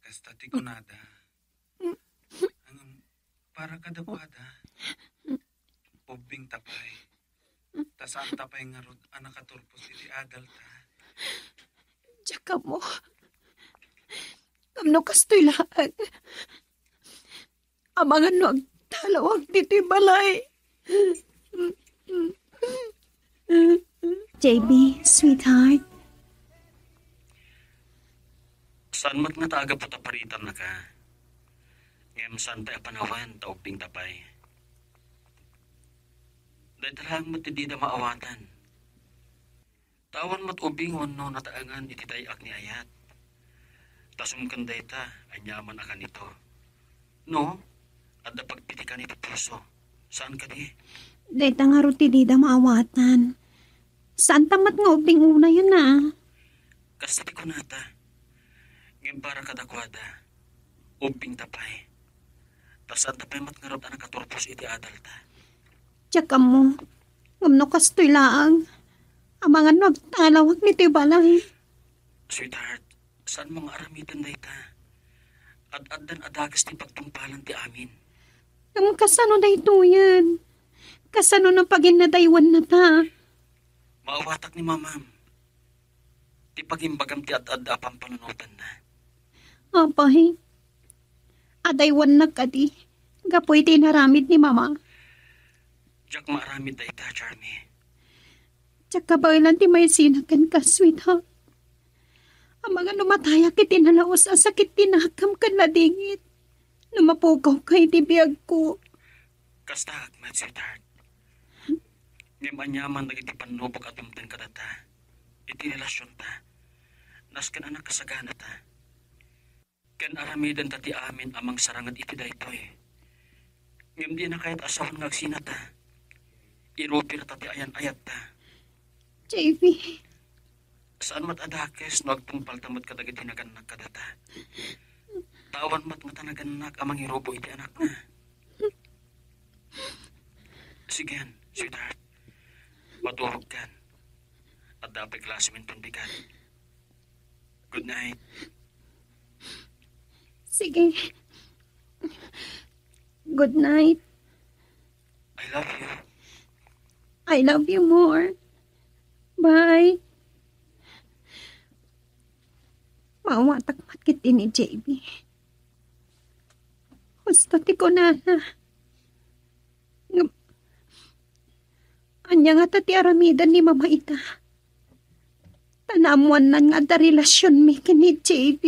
Kasta ti kunada. Ang para kadakwada. Ubing tapay. Tasaan tapay nga rod anak katurpos iti adal ta. Tsaka mo. Kamno kastoy lahat. Amangan no ang talawag dito balay. JB, sweetheart. Saan mat nga taaga po taparitan na ka? Ngayam saan tayo panawan, tauping tapay. Dahil talang mat hindi na maawatan. Tawan mat ubing wano nataangan iti tayak ni ayat. Tasum kanday ta, anyaman akan ito. No, at pagpitikan ito puso. Saan ka di? Dahil nga ruti di da maawatan. Saan tamat nga ubing una yun ah? Kasi di ko nata. Ngayon para kadakwada, ubing tapay. Tasaan tapay mat nga rod anak katurpos iti adal ta. Tsaka mo, ngumno kastoy laang. Amangan no talawag ni balay. Sweetheart, saan mga aramitan na ita? Ad-adan adagas ti pagtungpalan ti amin. Ang kasano na ito yan? Kasano na paginadaywan na ta? Maawatak ni mamam. Ti pagimbagam ti ad-ad apang panunutan na. Apay, adaywan na ka di. Gapoy tinaramid ni mama. Diyak maaramid na ita, Charmy. Tsaka ba ilan ti may sinakan ka, sweetheart? Ang mga numataya kiti nalaos ang sakit tinakam ka na dingit. Numapukaw kay ti biyag ko. Kasta hakmat, sweetheart. Ngayon anyaman nagiti panubok at umtan ka data. Iti relasyon ta. Naskan anak kasagana ta. Kan aramidan ta ti amin amang sarangan iti daytoy. Ngayon di na kahit asawan ngagsina ta. Irupir ta ti ayan-ayat ta. JB. Saan mat adakes no agtungpal tamot kadagiti naganak kadata. Tawan mat matanaganak amang irobo iti anak na. Sigen, sweetheart. Maturog kan. At dapat klase mintundikan. Good night. Sige. Good night. I love you. I love you more. Bye. Mawatak matkit ni JB. Gusto ti ko na. Anya nga tati aramidan ni mama ita. Tanamuan na nga da relasyon mi kini JB.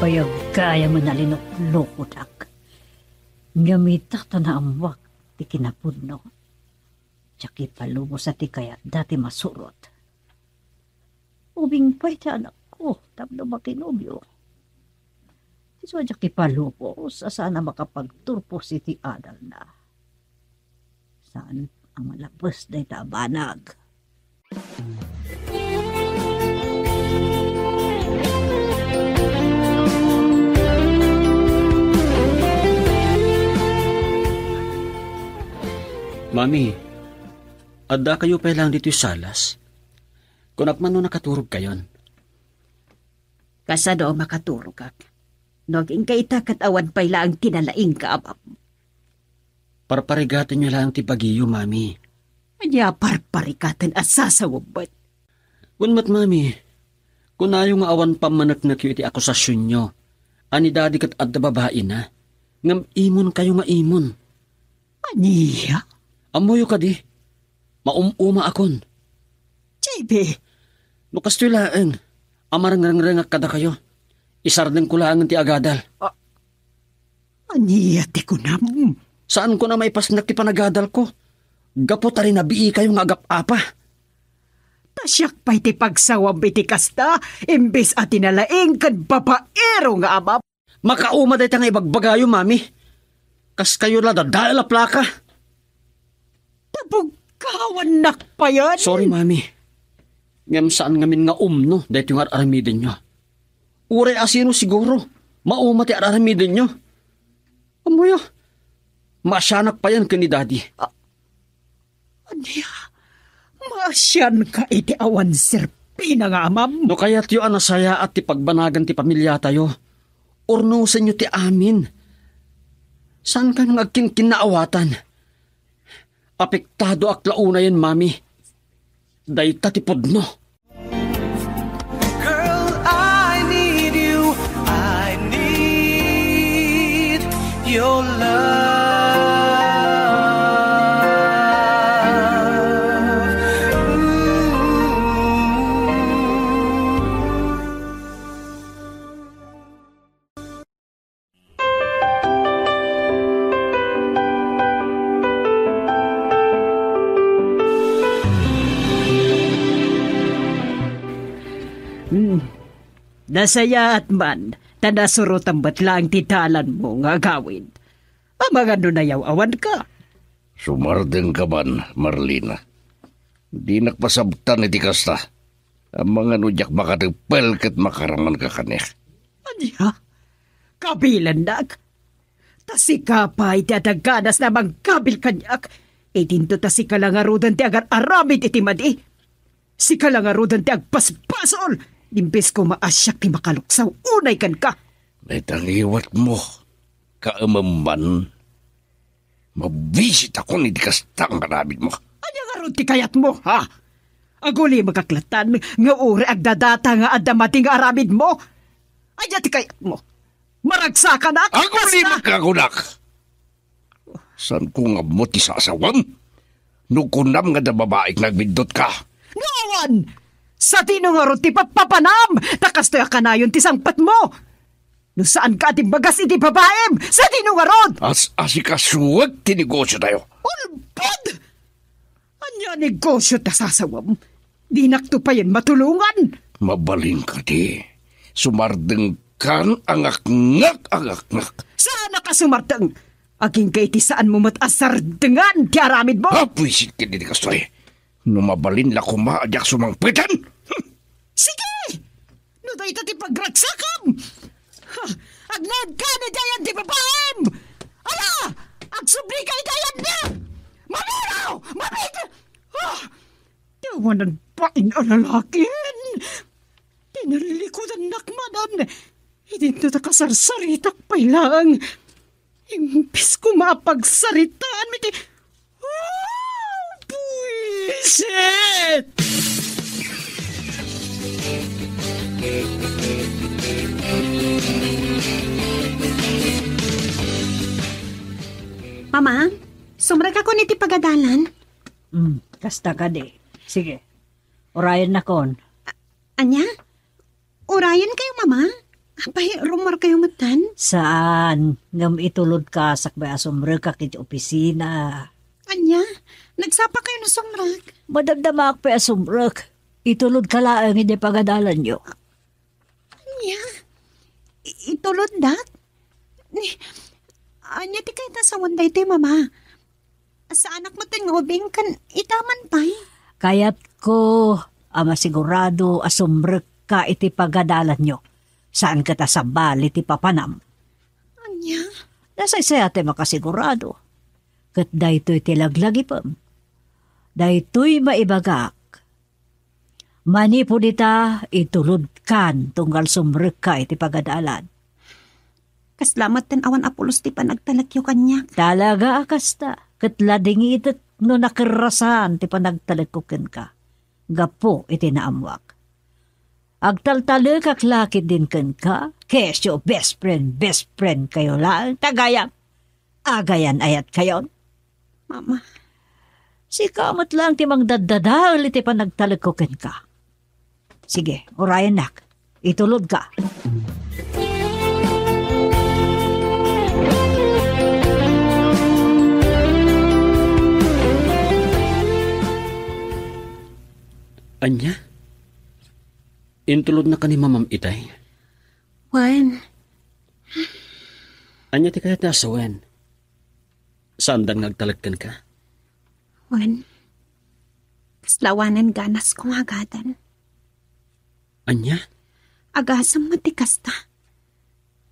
Bayag kaya mo nalinok-lokodak. Ngamitak ta na ambak. ti kinapudno. Tsaki palumo sa ti kayat dati masurot. Ubing pa iti anak ko, tapno makinubyo. Iso tsaki palumo sa sana makapagturpos iti adal na. Saan ang malapos na itabanag? Mami, adda kayo pa lang dito yung salas. Kunak man no nakaturog kayon. Kasano makaturog kak? Naging kaita kat awan pa ang kinalaing kaabap. Parparigatan nyo lang ti pagiyo, Mami. Anya parparikatan at sasawabot. Kunmat, Mami, kung na yung awan pamanak na kayo iti akusasyon nyo, ani dadi kat adda babae na, ngam imon kayo nga imon. Aniya? Amoyo ka di, maumuma akon. JB, No kastulaan, amarang-rang-rangak kada kayo. Isardeng ko lang ti agadal. aniya ti kunam. Saan ko na may pasnak ti panagadal ko? Gapot rin na bii kayong agap-apa. Tasyak pa'y ti pagsawam iti kasta, imbes at tinalaing kan babaero nga amap. Makauma day nga ibagbagayo, Mami. Kas kayo la dadala plaka. Tabugkawan nak pa yan. Sorry, Mami. Ngam saan ngamin nga umno dahil yung aramidin nyo. Uray asino siguro. Mauma ti aramidin nyo. Amoyo. Masyanak pa yan kani Daddy. Aniya, masyan ka iti awan sirpina nga amam. No kaya't yung anasaya at ti pagbanagan ti pamilya tayo. Urnusan nyo ti amin. Saan ka nang agkin-kinaawatan? Apektado ak launa yan, Mami. Dahil tatipod no. Girl, I need you. I need your love. Nasaya at man, tanasurutan ba't lang titalan mo nga gawin. Amang ano na yaw awan ka. Sumardeng ka man, Marlina. Di nakpasabtan iti kasta. Ang mga nudyak makatagpel kat makarangan ka kanek. Anya? Kabilan nak? Tasika pa iti atagkanas namang kabil kanyak. Itinto tasika lang arudan ti agar aramid iti madi. Sika lang arudan ti agpaspasol. Limpis ko maasyak ti makaluksaw. Unay kan ka. Naitangiwat mo. Kaamaman. Mabisit ako ni di kasta ang karabid mo. Anya nga ron ti kayat mo, ha? Aguli magaklatan nga uri agdadata nga adamati nga aramid mo. Anya ti kayat mo. Maragsakan ak. Aguli magkagunak. San ko nga mo ti sasawam? Nukunam nga da babaik nagbindot ka. Ngawan! Sa tino nga ron ti papapanam, takas to'y akanayon ti sangpat mo. No saan ka ati bagas iti babaem, sa tino nga ron? Asikasuwag ti negosyo tayo. Ulbod! Anya negosyo ta sasawam. Di naktupayan matulungan. Mabaling ka di. Sumardeng kan angak-ngak. Sana ka sumartang. Aging kay ti saan mo matasardengan ti aramid mo. Pwisit ka di kastoy. Numabalin la kumaadyak sumangpitan. Sige! No dahi ta ti pagragsakam! Agnad ka na dayan ti babaem! Ala! Agsubli kay dayan na! Mamiraw! Mabit! Tawanan pa ang lalakin! Tinalilikudan nakmanan! Hindi na takasarsaritak pa lang! Impis ko mapagsaritaan miti... Buisit! Mama, sumrag ako niti pagadalan. Kasta ka di. Sige. Orayan na kon. Anya? Urayan kayo, Mama? Apay, rumor kayo matan? Saan? Ngam itulod ka sakbay asumre ka kit opisina. Anya, nagsapa kayo na sumrag. Madagdamak pa asumre. Itulod ka lang hindi pagadalan nyo. Anya, itulod dat? Anya, ti kayo sa wanday ti mama. Sa anak mo tingobing kan itaman pa'y. Kayat ko, ama sigurado asumre ka iti pagadalan nyo. Saan ka ta sa bali ti papanam? Anya? Nasay saya ti makasigurado. Kat daytoy ti laglagi pam. Daytoy maibagak. Mani po dita itulod kan tunggal sumrek ka iti pagadalan. Kaslamat ten awan apulos ti panagtalakyo kanyak. Talaga akasta. Kat lading itit no nakirasan ti panagtalagkukin ka. Gapo iti naamwak. Agtaltalo kaklakit din kan ka, kesyo best friend kayo lang, tagayam. Agayan ayat kayon. Mama. Si kamot lang timang dadadal iti panagtalagkukin ka. Sige, orayan nak, itulod ka. Anya? Intulod na ka ni Mamam Itay? Wen, Anya ti kayat nasawen? Saan dan ngagtalagkan ka? wen. Kaslawanan ganas kong agadan. Anya? Agasam matikasta.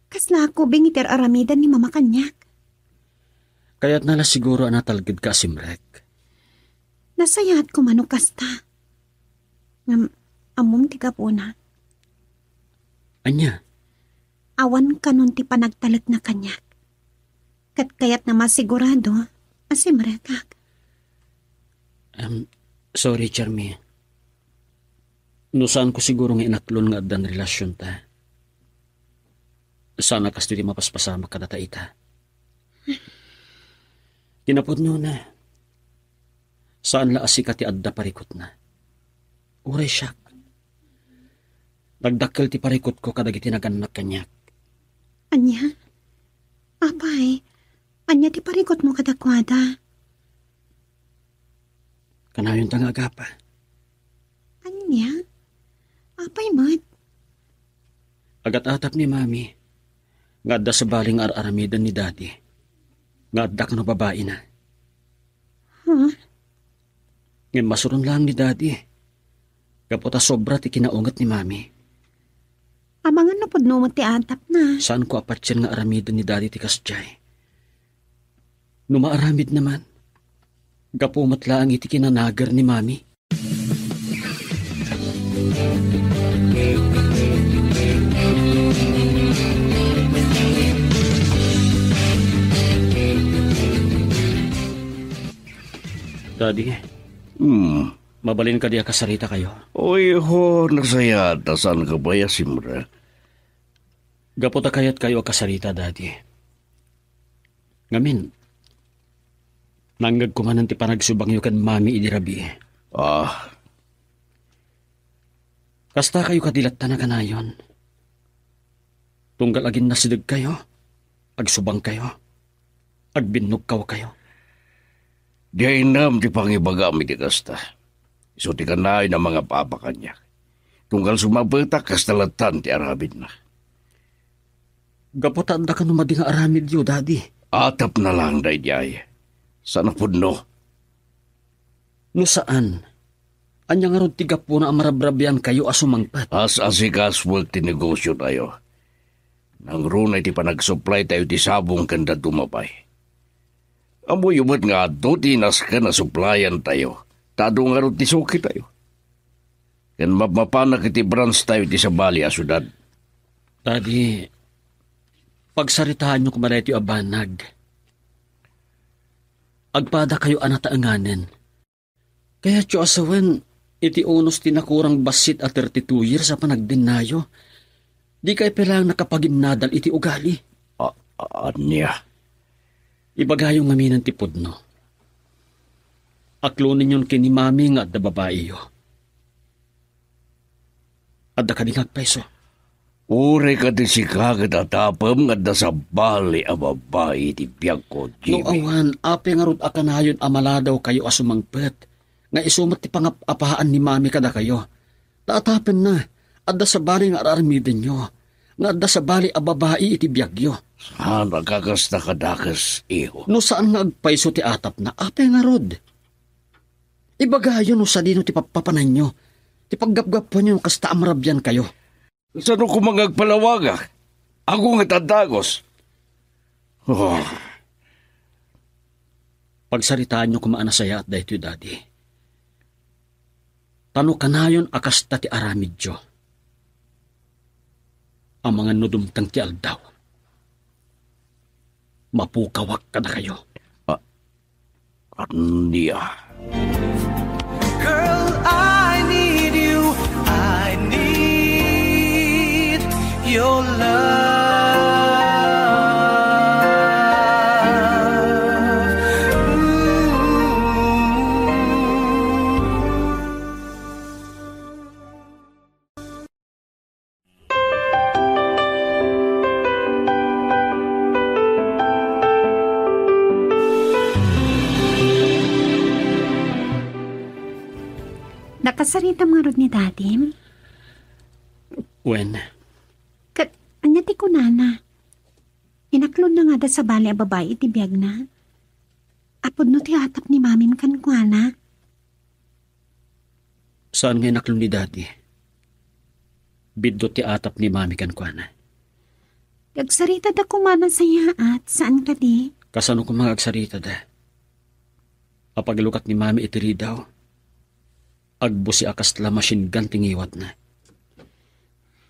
Kasla ako bingiter aramidan ni mama kanyak. Kaya't nala siguro natalgid ka simrek. Nasayat ko manukasta. Ngam, among tiga po na. Anya? Awan kanon ti panagtalag na kanyak. Kat kayat na masigurado, asimrekak. Sorry, Charmy. Nusaan ko siguro nga inaklon nga adan relasyon ta. Sana kas di mapaspasama ka data ita. Kinapod nyo na. Saan la asika ti adda parikot na. Uray siyak. Nagdakkel ti parikot ko kadagi tinaganak kanyak. Anya? Apay, anya ti parikot mo kadakwada? Kanayon ta nga agapa. Anya? Apay mat? Agat-atap ni Mami. Ngadda sa baling ar-aramidan ni Daddy. Ngadda ka no babae na. Huh? Ngayon masuron lang ni Daddy. Kaputa sobra ti kinaungat ni Mami. Amangan na podno mo ti atap na. Saan ko apatsyan nga aramidan ni Daddy ti kasjay? Numaaramid naman. Gapumat lang iti kinanagar ni Mami. Daddy, mabalin ka diya kasarita kayo. Oy ho, nasayata saan ka ba ya simra? Gapota kayat kayo kasarita, Daddy. Ngamin, nanggag kumanan ti panagsubang yu kan Mami idirabi. Kasta kayo kadilat na kanayon. Tunggal agin nasidag kayo, agsubang kayo, agbinugkaw kayo. Di inam ti pangibagami ti kasta. Iso ti kanay na mga papa kanya. Tunggal sumabata kastalatan ti arabid na. Gaputan da ka numadi nga aramid yu, Daddy. Atap na lang day diay. Sana pudno. No saan? Anya nga rod tiga po na amarabrabyan kayo asumangpat. As asikas work ti negosyo tayo. Nang runay ti panagsupply tayo ti sabong kanda tumapay. Amo yumot nga ato tinas ka na supplyan tayo. Tado nga rod ti suki tayo. Kan mapapanak iti branch tayo ti sabali asudad. Daddy, pagsaritahan nyo kumaray ti abanag. Agpada kayo anataanganin. Kaya tiyo asawan, iti unos tinakurang basit at 32 years sa panagdinayo. Di kayo pelang nakapaginadal iti ugali. Anya? Ibagayo nga minan ti pudno. Aklonin yon kini Mami nga at da babae yo. At da kaningag peso. Ure ka di si kagat at apam nga da sa bali a babae ti biyag ko, No Jimmy. awan, ape nga rod akanayon amala daw kayo asumangpet. Nga isumat ti pangapapaan ni mami kada kayo. Taatapen na, adda sa bali nga ararmiden nyo. Nga adda sa bali a babae iti biyagyo. Sana kakas na kadakas, iho. No saan nga agpaiso ti atap na ape nga rod. Ibagayo no sa dino ti papapanan nyo. Ti paggapgap po nyo kasta amrabyan kayo. Saan ko magagpalawaga? Ako nga tadagos. Oh, Pagsaritaan nyo kumaana saya at dahito daddy. Tano kanayon akasta ti aramidyo. Ang mga nudumtang ti aldaw. Mapukawak ka na kayo. Andiya. Girl, I need you. I need your love. Nakasarita mga rod ni Daddy. When? Anya ti kunana. Inaklon na nga da sa bali a babae iti biyag na. Apod no ti atap ni mamim kan kuana. Saan nga naklon ni daddy? Biddo ti atap ni mami kan kuana. Gagsarita da kumana sa yaat. Saan ka di? Kasano ko magagsarita da? Apaglukat ni mami itiri daw. Agbo si akas tala machine gun tingiwat na.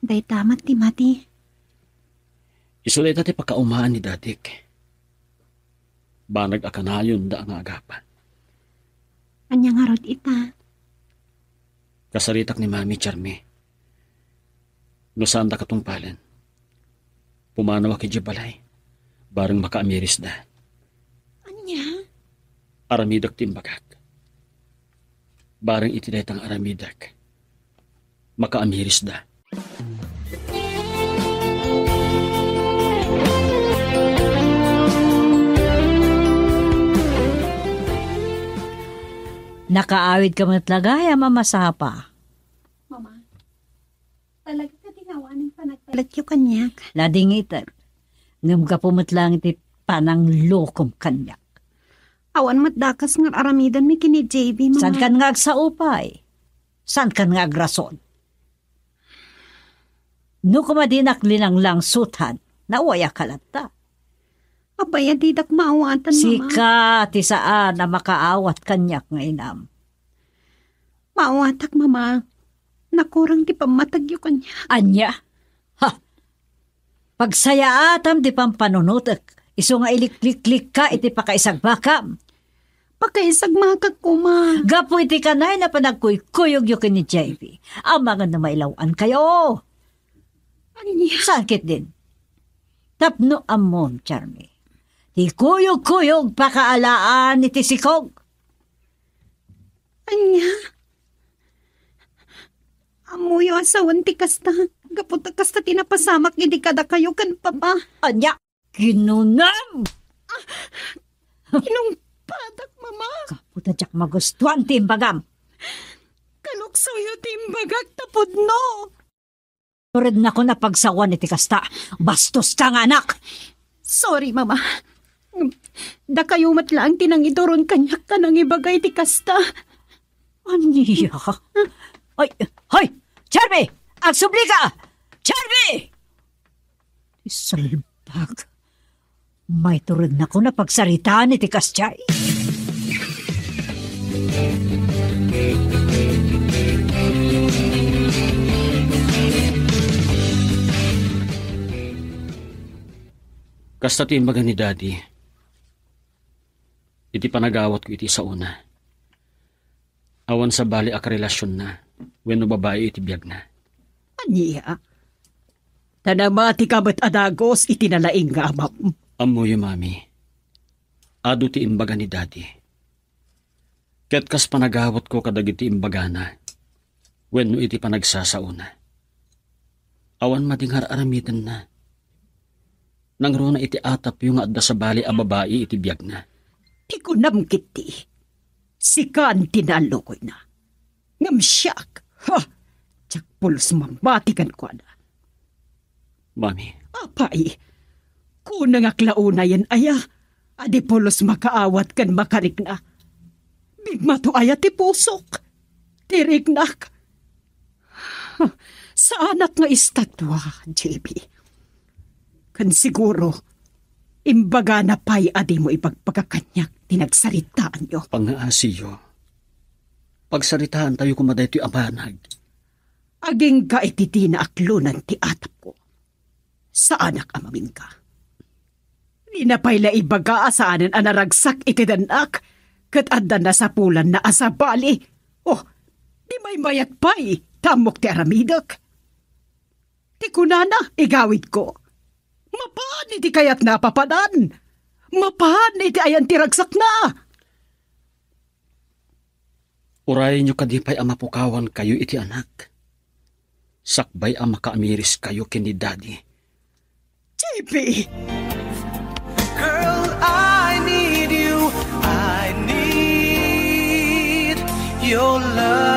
Day tamat ti mati. Isulay dati pagkaumaan ni dadik. Banag akanayon da ang agapan. Anya nga rod ita. Kasaritak ni mami Charmi. No saan da katungpalan. Pumanaw ki balay. Barang makaamiris da. Anya? Aramidak timbagak. Barang itinetang aramidak. Makaamiris da. Nakaawid ka matlagay, mamasapa. Mama, talaga ka tinawanin pa nagpalat yung kanyak. Lading itan. Ngam ka pumatlang iti panang lokom kanyak. Awan matdakas nga aramidan mi kini JB, mama. San kan nga sa upay? San kan nga agrason? No kumadinak linang lang sutan, nawaya kalata. Abaya didak maawatan, mama. Sika ti saan na makaawat kanyak nga inam. Maawatak, mama. Nakurang ti pamatag yung kanyak. Anya? Ha? Pagsaya atam ti pampanunutek. Iso nga iliklik-lik ka iti pakaisagbakam. Pakaisagmakag ko, ma. Gapo iti kanay na panagkuy-kuyog yung ni JB. Ang mga na mailawan kayo. Anya? Sakit din. Tapno amon, Charmy. Ti kuyog-kuyog pakaalaan iti sikog. Anya? Amuyo asawan ti kasta. Gaputa kasta tinapasamak hindi kada kayo kan papa. Anya? Kinunam! Inong padak, mama. Kaputa jak magustuhan ti imbagam. Kaluksoyo ti imbagag tapod no. Turid na ko na pagsawan iti kasta. Bastos ka nga anak. Sorry, mama. Da kayo matlaang tinangituron kanyak ka nang ibagay ti kasta. Aniya? Ay, hoy! Charmy! Agsubli ka! Charmy! Isalbag. May turid na ko na pagsaritaan iti kastay. Kasta ti imbaga ni daddy. Iti panagawat ko iti sa una. Awan sa bali akarelasyon na. Wenno babae iti biyag na. Aniya? Tanamati ka ba't adagos itinalaing nga amam? Amoy mami. Ado ti imbaga ni daddy. Ket kas panagawat ko kadag iti imbaga na. Wenno iti panagsasauna. Awan madinghar aramidan na. Nangro na iti atap yung adda sa bali a babae iti biyag na. Ti kunam kiti. Sikan tinalo ko na. Ngamsyak. Ha! Tsak pulos mamatikan ko na. Mami. Apay. Kunang aklauna yan aya. Adi pulos makaawat kan makarik na. Bigma to aya ti pusok. Tirignak. Saanak nga istatwa, JB. Kan siguro, imbaga na pa'y adi mo ipagpagakanyak tinagsaritaan nyo. Pangaasiyo. Pagsaritaan tayo kumaday to'y abanag. Aging ka ititi na aklunan ti atap ko. Sa anak amaming ka. Di na pa'y la ibaga asaanan anaragsak iti danak. Kat adda na sa pulan na asabali. Oh, di may mayat pa'y tamok ti aramidak. Ti kunana, igawid ko. Mapaan iti kayat napapadan? Mapaan iti ayan tiragsak na? Urayin nyo kadipay ang mapukawan kayo iti anak. Sakbay ang makaamiris kayo kini daddy. JP! Girl, I need you. I need your love.